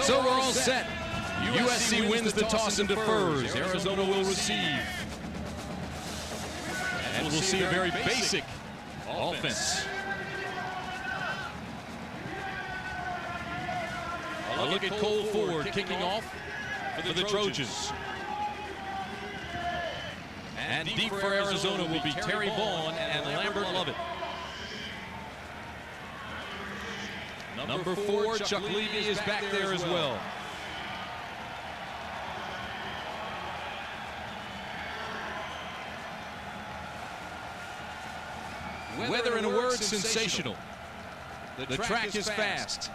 So we're all set. USC wins the toss and defers. Arizona will receive. And we'll see a very basic offense. A look at Cole Ford kicking off for the Trojans. And deep for Arizona will be Terry Vaughn and Lambert Lovett. Number 4, Chuck Levy is back there as well. Weather, in a word, sensational. The track is fast.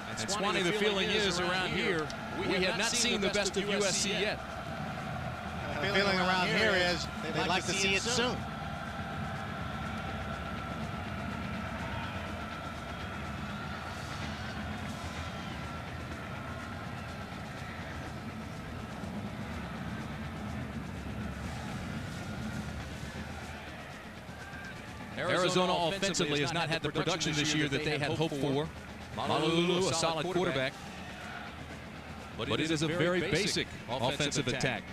And Swanee, the feeling is around here, we have not seen the best of USC yet. The feeling around here is they'd like to see it soon. Arizona offensively has not had the production this year that they had hoped for. Malauulu, a solid quarterback. But it is a very basic offensive attack.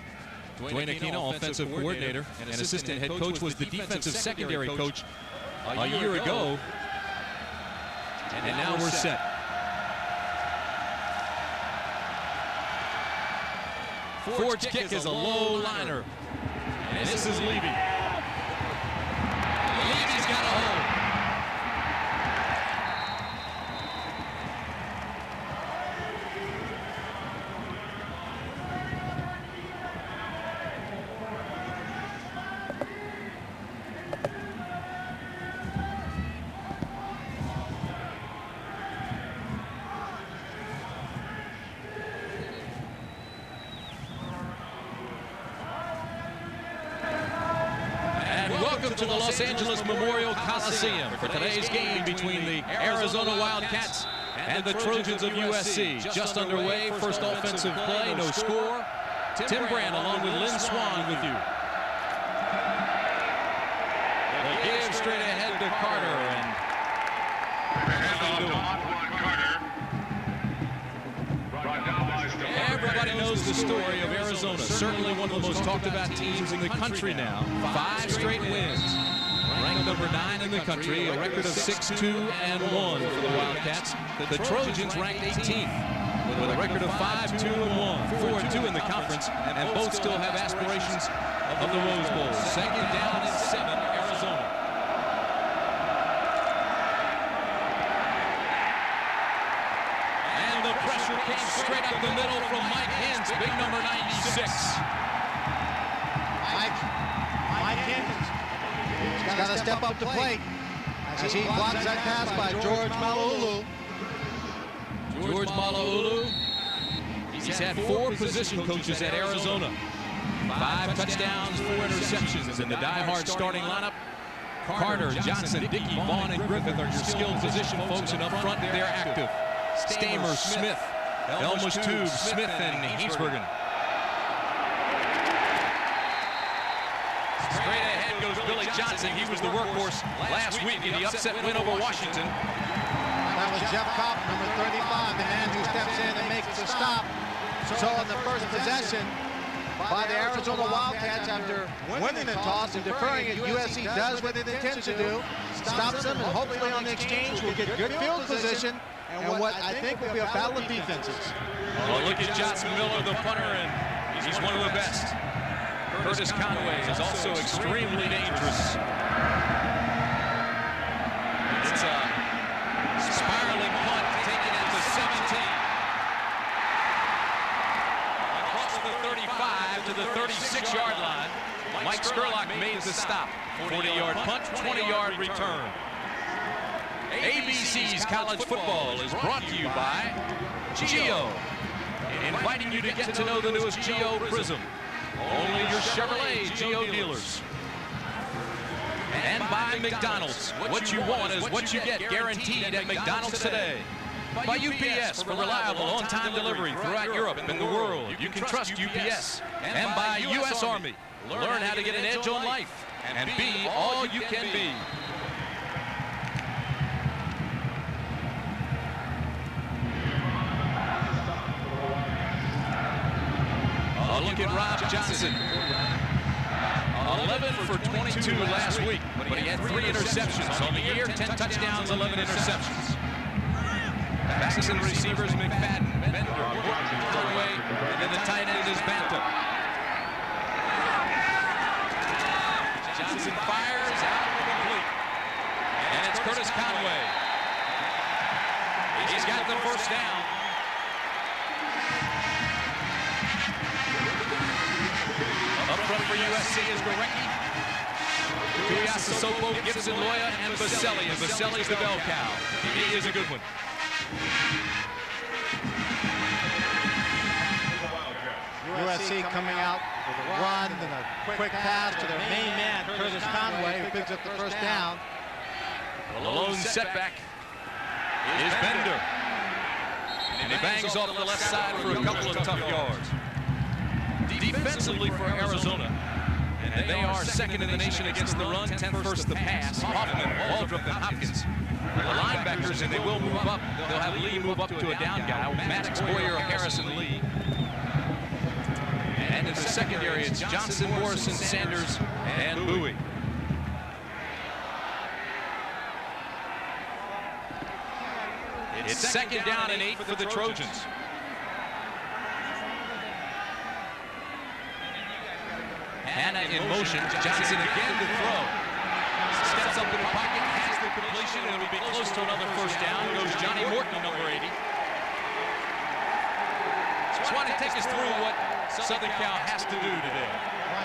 Dwayne Aquino, offensive coordinator and assistant head coach, was the defensive secondary coach a year ago. And now we're set. Ford's kick is a low liner. And this is Levy. Levy's got a hold. Welcome to the Los Angeles Memorial Coliseum for today's game between the Arizona Wildcats and the Trojans of USC. Just underway, first offensive play, no score. Tim Brand along with Lynn Swan with you. The give straight ahead to Carter, and everybody knows the story of Arizona. Certainly one of the most talked about teams in the country now. 5 straight wins. Ranked number 9 in the country, a record of 6-2-1 for the Wildcats. The Trojans ranked 18th with a record of 5-2-1, 4-2 in the conference, and both still have aspirations of the Rose Bowl. Second down and 7, Arizona. And the pressure came straight up the middle from Mike Hintz, big number 96. Mike Hintz. He's got to step up to plate as he blocks that pass by George Malauulu. George Malauulu. He's had 4 position coaches at Arizona. 5 touchdowns, 4 interceptions in the die-hard starting lineup. Carter, Johnson, Dickey, Vaughn, and Griffith are your skilled position folks, and up front they're active. Stamer, Smith, Elmas Tube, Smith, and Heemsbergen. Straight ahead goes Billy Johnson. He was the workhorse last week in the upset win over Washington. That was Jeff Kopp, number 35, the man who steps in and makes the stop. So on the first possession by the Arizona Wildcats, after winning the toss and deferring it, USC does what it intends to do, stops them, and hopefully on the exchange will get good field position and what I think will be a battle of defenses. Well, look at Johnson Miller, the punter, and he's one of the best. Curtis Conway is also extremely dangerous. It's a spiraling punt taken at the 17. Across the 35 to the 36-yard line. Mike Scurlock made the stop. 40-yard punt, 20-yard return. ABC's College Football is brought to you by Geo, inviting you to get to know the newest Geo Prism. Only your Chevrolet Geo dealers. And by McDonald's. What you want is what you get, guaranteed at McDonald's today. By UPS for reliable on-time delivery throughout Europe and the world. You can trust UPS. And by U.S. Army. Learn how to get an edge on life and be all you can be. at Rob Johnson. 11 for 22 last week, but he had 3 interceptions on the year, 10 touchdowns, 11 interceptions. Backs and receivers, McFadden, Bender, Conway, and then the tight end is Bantam. Johnson fires out complete. And it's Curtis Conway. He's got the first down. Up front for USC is Gorecki, Tuiasosopo, Gibson, Loya, and Baselli. And Baselli's the bell cow. He is a good one. USC coming out with a run and a quick pass to their main man, Curtis Conway, who picks up the first down. The lone setback is Bender. And he bangs off the left side for a couple of tough yards. Defensively for Arizona, and they are second in the nation against the run, 10th versus the pass. Hoffman, Waldrop, and Hopkins. The linebackers, and they will move up. They'll have Lee move up to a down guy. Maddox, Boyer, Harrison, Lee. And in the secondary, it's Johnson, Morrison, Sanders, and Bowie. It's second down and 8 for the Trojans. Hanna in motion. Johnson again to throw. Steps up in the pocket, has the completion, and it'll be close to another first down. Goes Johnny Morton, number 80. Just want to take us through what Southern Cal has to do today.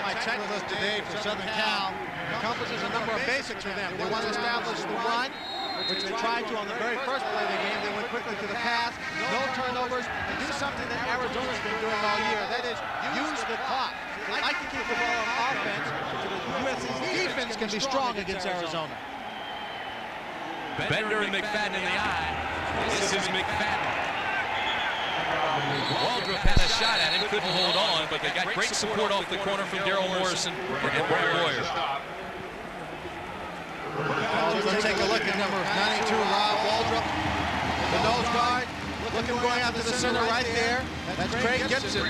My checklist today for Southern Cal encompasses a number of basics for them. They want to establish the run, which they tried to on the very first play of the game. They went quickly to the pass, no turnovers, and do something that Arizona's been doing all year. That is, use the clock. They like to keep the ball on offense so that USC's defense can be strong against Arizona. Bender and McFadden in the eye. This is McFadden. Waldrop had a shot at him, couldn't hold on, but they got great support off the corner from Daryl Morrison and Brett Boyer. Let's take a look at number 92, Rob Waldrop, the nose guard. Look at him going out to the center right there. That's Craig Gibson.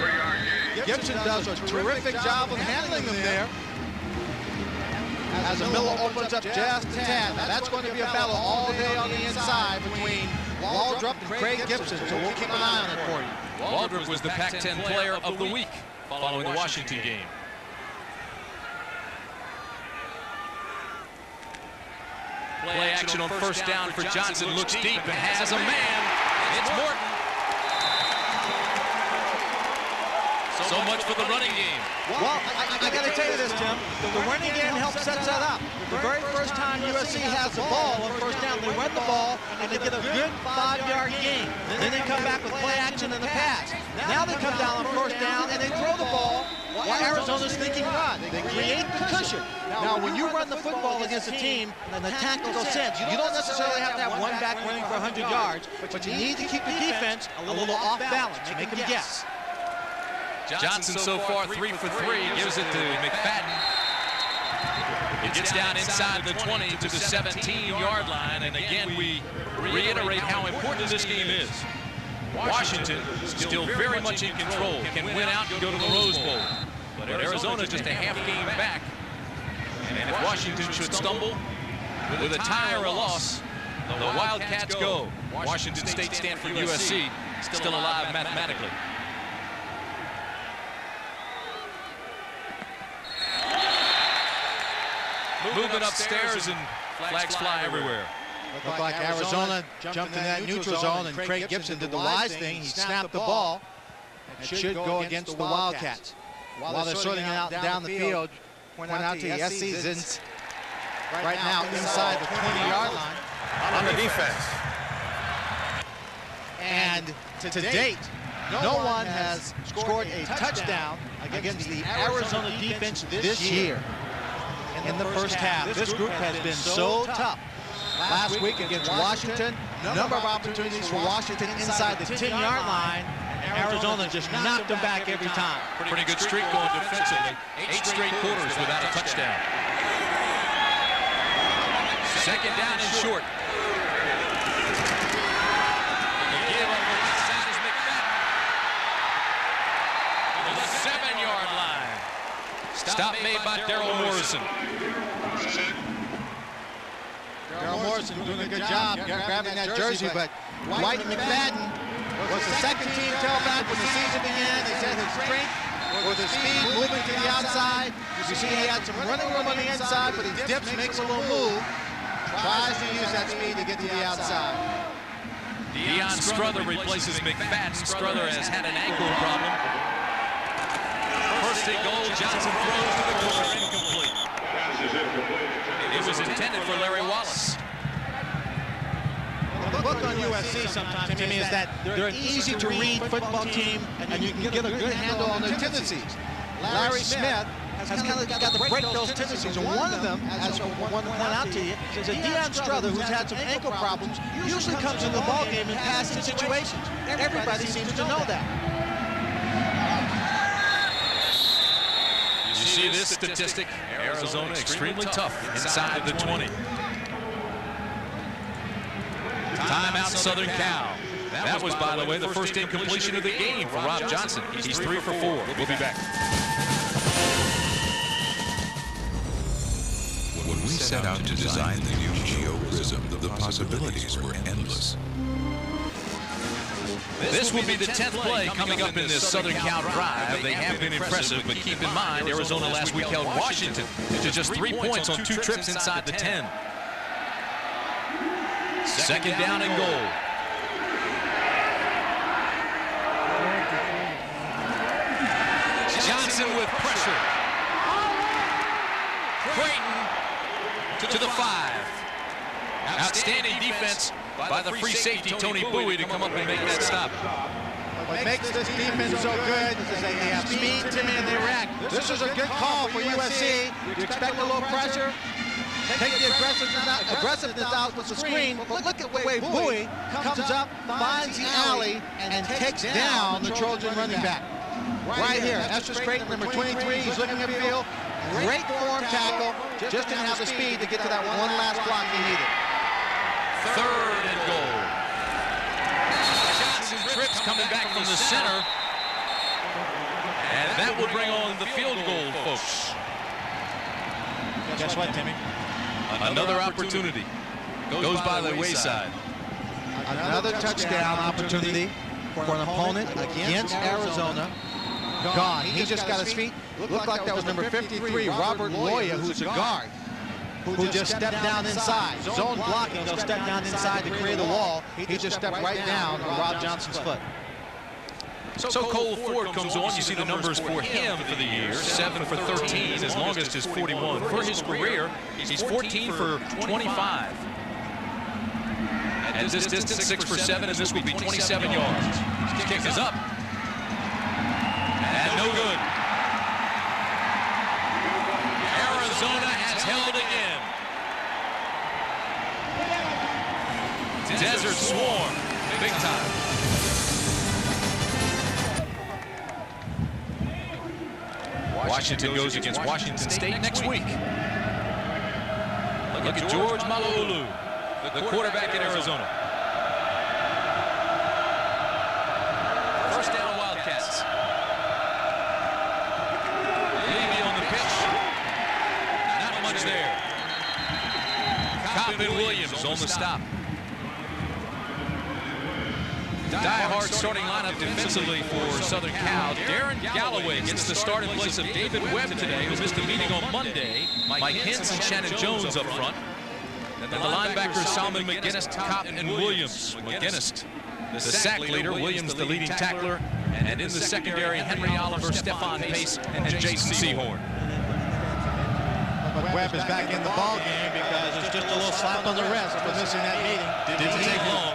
Gibson does a terrific job of handling them there. As the middle opens up just a tad. Now that's going to be a battle all day on the inside between Waldrop and Craig Gibson, so we'll keep an eye on it for you. Waldrop was the Pac-10 Player of the Week following the Washington game. Play action on first down for Johnson. Looks deep and has a man. It's Morton. So much for the running game. Well, I got to tell you this, Tim. The running game helps set that up. The very first time USC has the ball on first down, they run the ball and they get a good 5-yard gain. Then they come back with play action in the pass. Now they come down on first down and they throw the ball while Arizona's thinking run. They create the cushion. Now, when you run the football against a team in the tactical sense, you don't necessarily have to have one back running for 100 yards, but you need to keep the defense a little off balance, make them guess. Johnson so far 3 for 3, gives it to McFadden. It gets down inside the 20 to the 17-yard line, and again we reiterate how important this game is. Washington still very much in control, can win out and go to the Rose Bowl. But Arizona's just a half game back, and if Washington should stumble with a tie or a loss, the Wildcats go. Washington State, Stanford, USC still alive mathematically. Moving upstairs and flags fly everywhere. Looked like Arizona jumped in that neutral zone, and Craig Gibson did the wise thing. He snapped the ball and should go against the Wildcats. While they're sorting it out down the field, point out to you, SC's right now inside the 20-yard line. On the defense. And to date, no one has scored a touchdown against the Arizona defense this year. In the first half, this group has been so tough. Last week against Washington, number of opportunities for Washington inside the 10-yard line, and Arizona just knocked them back every time. Pretty good streak going defensively. 8 straight quarters without a touchdown. Second down and short. The give on the right side is McFadden. The 7-yard Stop made by Daryl Morrison. Daryl Morrison doing a good job grabbing that jersey, but Dwight McFadden was the second-team tailback when the season began. They said his strength with his speed moving to the outside. You see he had some running room on the inside, but he dips, makes a little move, tries to use that speed to get to the outside. Deion Strother replaces McFadden. Strother has had an ankle problem. First and goal, Johnson throws to the corner, incomplete. It was intended for Larry Wallace. The book on USC sometimes to me is that they're an easy-to-read football team, and you can get a good handle on their tendencies. Larry Smith has kind of got to break those tendencies, and one of them, as I want to point out to you, is that Deion Strother, who's had some ankle problems, usually comes in the ballgame in passing situations. Everybody seems to know that. You see this statistic? Arizona extremely tough inside the 20. Timeout Southern Cal. That was, by the way, the first incompletion of the game for Rob Johnson. He's 3 for 4. We'll be back. When we set out to design the new Geo Prism, the possibilities were endless. This will be the 10th play coming up in this Southern Cal drive. They have been impressive, but keep in mind, Arizona last week held Washington to just 3 points on 2 trips inside the 10. Second down and goal. Johnson with pressure. Creighton to the 5. Outstanding defense by the free safety, Tony Bowie, to come up and make that stop. What makes this defense so good is they have speed, timid, and they react. This is a good call for USC. You expect a little pressure. Take the aggressiveness out with the screen, but look at the way Bowie comes up, finds the alley, and takes down the Trojan running back. Right here, Estes Creighton, number 23, he's looking upfield. Great form tackle, just didn't have the speed to get to that one last block he needed. Third and goal. Johnson trips coming back from the center. And that will bring on the field goal, folks. Guess what, Timmy? Another opportunity goes by the wayside. Another touchdown opportunity for an opponent against Arizona. Gone. He just got his feet. Looked like that was number 53, Robert Loya, who's a guard, who just stepped down inside. Zone blocking, they'll step down inside to create a wall. He just stepped right down on Rob Johnson's foot. So Cole Ford comes on. You see the numbers for him for the year. 7 for 13. His longest is 41. For his career, he's 14 for 25. At this distance, 6 for 7, and this will be 27 yards. His kick is up. And no good. Arizona has held again. Desert Swarm, big time. Washington goes against Washington State next week. Look at George Malauulu, the quarterback in Arizona. First down, Wildcats. Levy on the pitch. Not much there. Coppin Williams on the stop. Die-hard starting lineup defensively for Southern Cal. Darren Galloway gets the start in place of David Webb today, who missed a meeting on Monday. Mike Hintz and Shannon Jones up front. And the linebackers Salmon McGinnis, Kopp, and Williams. McGinnis, the sack leader, Williams, the leading tackler. And in the secondary, Henry Oliver, Stefan Pace, and Jason Sehorn. But Webb is back in the ball game because it's just a little slap on the wrist for missing that meeting. Didn't take long.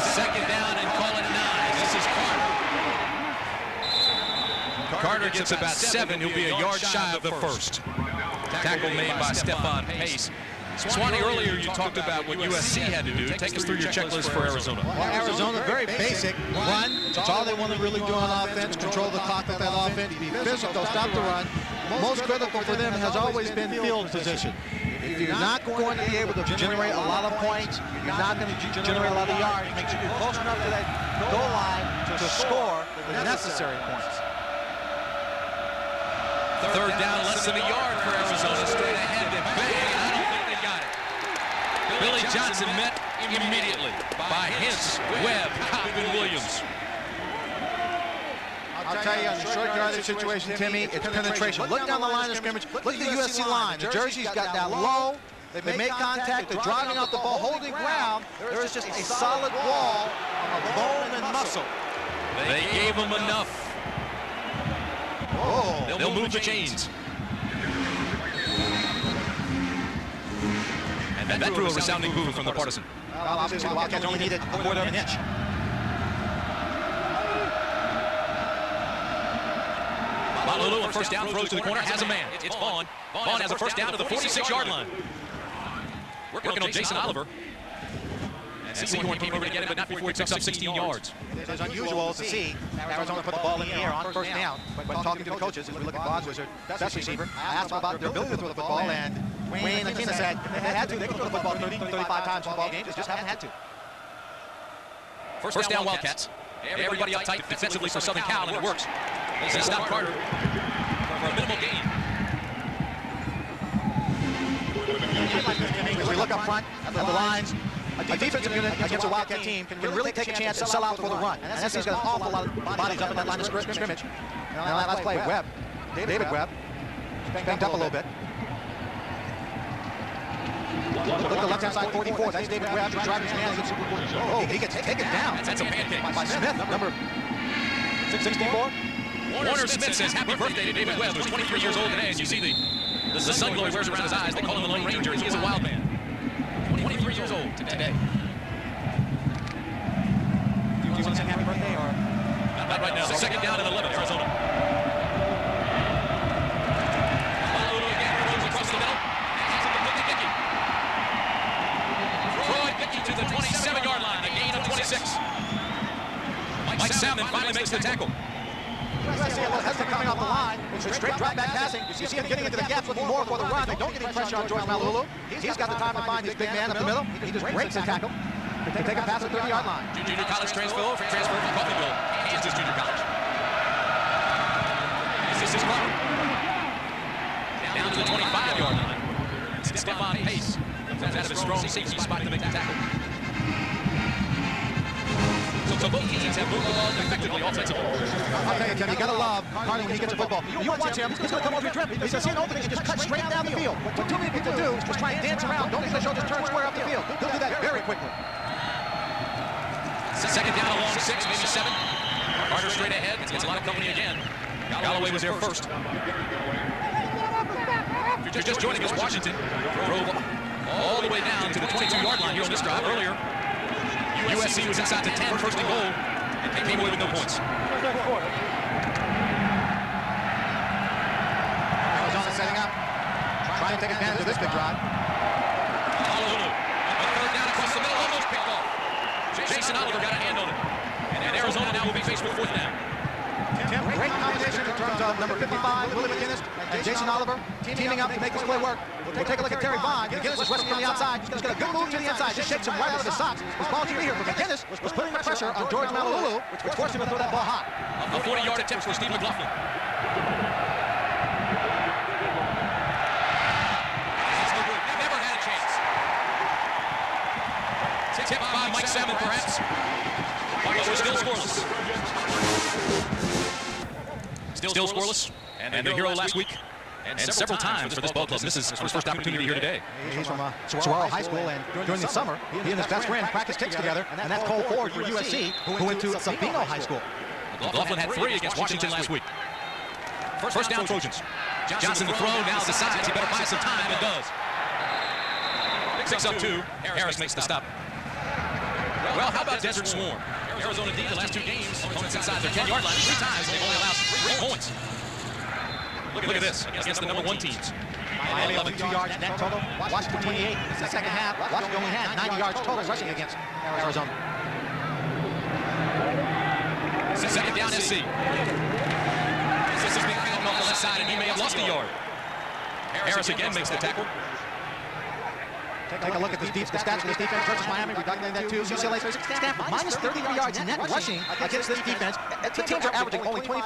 Second down and call it 9. This is Carter. Carter gets about 7. He'll be a yard shy of the first. Tackle made by Stefan Pace. Swanee, earlier you talked about what USC had to do. Take us through your checklist for Arizona. Well, Arizona, very basic. Run. That's all they want to really do on offense. Control the clock with that offense. Be physical. Stop the run. Most critical for them has always been field position. If you're not going to be able to generate a lot of points, you're not going to generate a lot of yards. Make sure you're close enough to that goal line to score the necessary points. Third down, less than a yard for Arizona. Straight ahead to bang. I don't think they got it. Billy Johnson met immediately by Hintz, Webb, Cobb, and Williams. I'll tell you, on the short yardage situation, Timmy, it's penetration. Look down the line of scrimmage. Look at the USC line. The jersey's got that low. They make contact. They're driving out the ball, holding ground. There is just a solid wall of bone and muscle. They gave them enough. Oh, They'll move the chains. And that drew a resounding boo from the partisan. Well, obviously, the Wildcats only needed a quarter of an inch. Malulu on first down, throws to the corner, has a man. It's Vaughn. Vaughn has a first down to the 46-yard line. Working on Jason Oliver. And Seahorn came over to get him, but not before he picks up 16 yards. It's unusual to see Arizona put the ball in the air on first down. When talking to the coaches, as we look at Boggs, their best receiver, I asked him about their ability to throw the football, and Wayne Lakina said if they had to, they could throw the football 30, 35 times in the ball game. They just haven't had to. First down, Wildcats. Everybody up tight defensively for Southern Cal, and it works. They stop Carter for a minimal gain. As we look up front at the lines, a defensive unit against a Wildcat team can really take a chance and sell out for the run. And SC's got an awful lot of bodies up in that line of scrimmage. Now let's play Webb. David Webb. Banked up a little bit. Look at the left-hand side, 44. That's David Webb. He's driving his man. Oh, he gets taken down. That's a pancake. By Smith, number 64. Warner Smith says happy birthday to David Webb, who's 23 years old today, and you see the sun glow he wears around his eyes. They call him the Lone Ranger, and he is a wild man. 23 years old today. Do you want to say happy birthday, or? Not right now. Second down and 11, Arizona. Malulu again, throws across the middle. Hands it to Mickey Dickey. Troy Dickey to the 27-yard line, a gain of 26. Mike Salmon finally makes the tackle. USC a little hesitant coming off the line. It's straight drop back passing. You see him getting into the gaps, looking more for the run. They don't get any pressure on George Malulu. He's got the time to find his big man up the middle. He just breaks the tackle. They take a pass at the 30-yard line. Junior college transfer from Coffeyville, Kansas Junior College. This is Carter. Down to the 25-yard line. Stephon Pace comes out of his strong safety spot to make the tackle. So both teams have moved the ball effectively offensively. I'll tell you, Tim, you gotta love Carter when he gets the football. You watch him, he's gonna come over your trip. He's gonna see an opening and just cut straight down the field. What too many people do is just try and dance around. Don't think they'll just turn square up the field. He'll do that very quickly. Second down along 6, maybe 7. Carter straight ahead. Gets a lot of company again. Galloway was there first. If you're just joining us, Washington drove all the way down to the 22-yard line here on this drive earlier. USC was inside the 10, first and goal, and came away with no points. Arizona setting up, trying to take advantage of this big drive. Malulu, a third down across the middle, almost picked off. Jason Oliver got a hand on it, and Arizona now will be faced with fourth down. Tim, great combination in terms of number 55, Willie McGinnis, and Jason Oliver teaming up to make this play work. We'll take a look at Terry Vaughn. McGinnis is resting on the outside. He's got a good move to the inside. Just shakes him right out of the socks. This ball should be here, but McGinnis was putting the pressure on George Malulu, which forced him to throw that ball high. A 40-yard attempt for Steve McLaughlin. Never had a chance. Tip by Mike Salmon, perhaps. But we're still scoreless. Still scoreless. And the hero last week. And several times for this ball club. This is his first opportunity here today. He's from Saguaro High School, and during the summer, he and his best friend practiced kicks together, and that's Cole Ford for USC, who went to Sabino High School. McLaughlin had 3 against Washington last week. First down, Trojans. Johnson the throw, now decides he better buy some time, and does. Picks up 2. Harris makes the stop. Well, how about Desert Swarm? Arizona D, the last 2 games, opponents inside their 10-yard line 3 times, and they've only allowed 3 points. Look at this, against the number 1 teams. Miami 11 2 yards net total. Washington 28. It's the second half. Washington only had 90 yards total rushing against Arizona. Second down, SC. This is being fouled off the left side, and he may have lost a yard. Harris again makes the tackle. Take a look at the stats of this defense versus Miami. We're talking about that too. UCLA Stanford minus 33 yards net rushing against this defense. The teams are averaging only 25